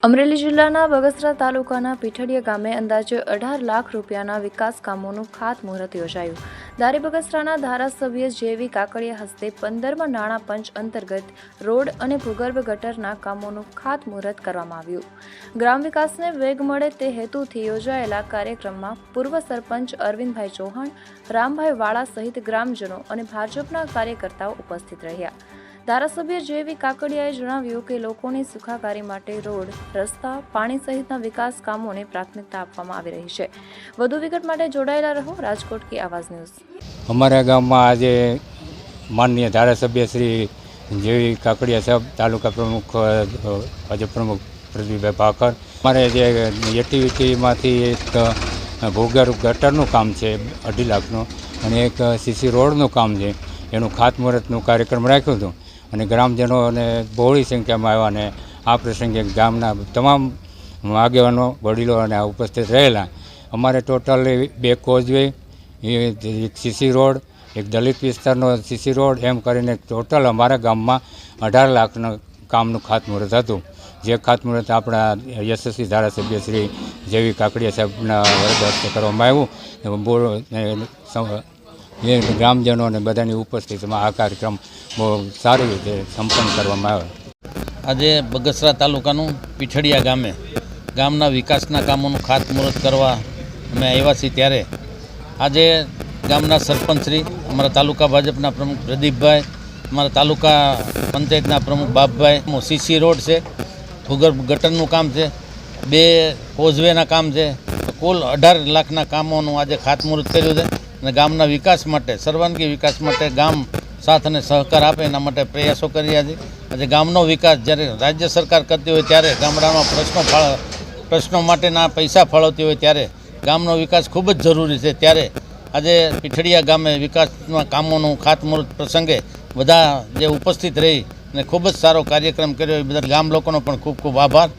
અમરેલી જિલ્લાના બગસરા તાલુકાના પીઠડિયા ગામે અંદાજે 18 લાખ રૂપિયાના વિકાસ કામોનું ખાતમુહૂર્ત યોજાયું. દારી બગસરાના ધારાસભ્ય જેવી કાકડિયા હસ્તે 15મા નાણાં પંચ અંતર્ગત રોડ અને ભૂગર્ભ ગટરના કામોનું ખાતમુહૂર્ત કરવામાં આવ્યું. ગ્રામ વિકાસને વેગ મળે તે હેતુથી યોજાયેલા કાર્યક્રમમાં પૂર્વ સરપંચ અરવિંદભાઈ ચૌહાણ, રામભાઈ વાળા સહિત ગ્રામજનો અને ભાજપના કાર્યકર્તાઓ ઉપસ્થિત રહ્યા. ધારાસભ્ય જેવી કાકડિયાએ જણાવ્યું કે લોકોની સુખાકારી માટે રોડ, રસ્તા, પાણી સહિતના વિકાસ કામોને પ્રાથમિકતા આપવામાં આવી રહી છે. વધુ વિગત માટે જોડાયેલા રહો રાજકોટ કી આવાજ ન્યૂઝ. અમારા ગામમાં આજે માનનીય ધારાસભ્ય શ્રી જેવી કાકડિયા સાહેબ, તાલુકા પ્રમુખ ભાજપ પ્રમુખ પ્રદીપભાઈ ભાકર, અમારે જે એટીવીટીમાંથી એક ભૂગર્ભ ગટરનું કામ છે 2.5 લાખનું અને એક સીસી રોડનું કામ છે, એનું ખાતમુહૂર્તનું કાર્યક્રમ રાખ્યો હતો અને ગ્રામજનો અને બહોળી સંખ્યામાં આવ્યા અને આ પ્રસંગે ગામના તમામ આગેવાનો, વડીલો અને ઉપસ્થિત રહેલા. અમારે ટોટલ 2 કોઝવે, એક સીસી રોડ, એક દલિત વિસ્તારનો સીસી રોડ, એમ કરીને ટોટલ અમારા ગામમાં 18 લાખના કામનું ખાતમુહૂર્ત હતું. જે ખાતમુહૂર્ત આપણા યશસ્વી ધારાસભ્ય શ્રી જેવી કાકડિયા સાહેબના વરદ હસ્તે કરવામાં આવ્યું. ગ્રામજનો અને બધાની ઉપસ્થિતિમાં આ કાર્યક્રમ બહુ સારી રીતે સંપન્ન કરવામાં આવ્યો. આજે બગસરા તાલુકાનું પીઠડિયા ગામના વિકાસના કામોનું ખાતમુહૂર્ત કરવા અમે આવ્યા છીએ. ત્યારે આજે ગામના સરપંચશ્રી, અમારા તાલુકા ભાજપના પ્રમુખ પ્રદીપભાઈ, અમારા તાલુકા પંચાયતના પ્રમુખ બાપભાઈ, સીસી રોડ છે, ભૂગર્ભ ગટરનું કામ છે, 2 કોઝવેના કામ છે, કુલ 18 લાખના કામોનું આજે ખાતમુહૂર્ત કર્યું છે. અને ગામના વિકાસ માટે, સર્વાંગી વિકાસ માટે ગામ સાથ અને સહકાર આપે એના માટે પ્રયાસો કર્યા છે. આજે ગામનો વિકાસ જ્યારે રાજ્ય સરકાર કરતી હોય ત્યારે ગામડામાં પ્રશ્નો માટેના પૈસા ફાળવતી હોય ત્યારે ગામનો વિકાસ ખૂબ જ જરૂરી છે. ત્યારે આજે પીઠડિયા ગામે વિકાસના કામોનું ખાતમુહૂર્ત પ્રસંગે બધા જે ઉપસ્થિત રહી અને ખૂબ જ સારો કાર્યક્રમ કર્યો એ બધા ગામ લોકોનો પણ ખૂબ ખૂબ આભાર.